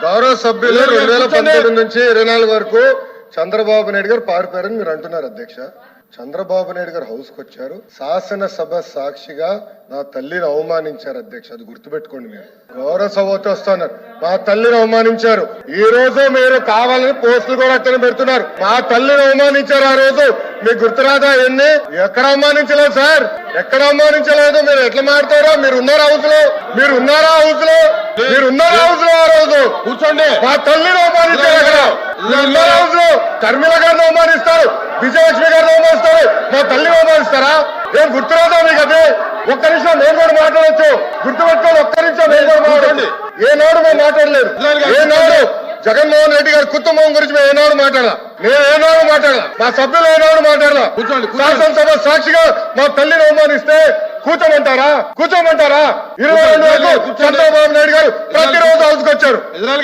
గౌరవ సభ్యులు 2019 నుంచి 24 వరకు చంద్రబాబు నాయుడు గారు పారిపోయారని మీరు అంటున్నారు అధ్యక్ష. చంద్రబాబు నాయుడు గారు హౌస్ కు వచ్చారు, శాసనసభ సాక్షిగా నా తల్లిని అవమానించారు అధ్యక్ష. అది గుర్తుపెట్టుకోండి. మీరు గౌరవ సభతో వస్తున్నారు, మా తల్లిని అవమానించారు. ఈ రోజు మీరు కావాలని పోస్టులు కూడా అట్టని పెడుతున్నారు. మా తల్లిని అవమానించారు. ఆ రోజు మీకు గుర్తురాదా? ఎన్ని ఎక్కడ అవమానించలేదు సార్, ఎక్కడ అవమానించలేదు. మీరు ఎట్లా మాట్లాడారో, మీరు ఉన్నారా హౌస్ లో? మీరు ఉన్నారా హౌస్ లో? మీరు ఉన్నారా హౌస్ లో? ఆ రోజు కూర్చోండి. మా తల్లిని అవమానించారు. అక్కడ ఉన్నారా హౌస్ లో? కర్మిల గారిని అవమానిస్తారు, విజయలక్ష్మి గారిని అవమానిస్తారు, మా తల్లిని అవమానిస్తారా? ఏం గుర్తురాదా మీకు? అదే ఒక్క నిమిషం నేను కూడా మాట్లాడచ్చు. గుర్తుపెట్టుకోండి, ఒక్క నిమిషం నేను కూడా మాట్లాడండి. ఏనాడు మేము మాట్లాడలేదు. ఏనాడు జగన్మోహన్ రెడ్డి గారి కుటుంబం గురించి మేము ఏనాడు మాట్లాడాల? నేను ఏనాడు మాట్లాడాల? మా సభ్యులు ఏనాడు మాట్లాడాల? శాసనసభ సాక్షిగా మా తల్లిని అవమానిస్తే కూర్చోమంటారా? కూర్చోమంటారా? 22 వరకు చంద్రబాబు నాయుడు గారు ప్రతిరోజు హౌస్కి వచ్చారు.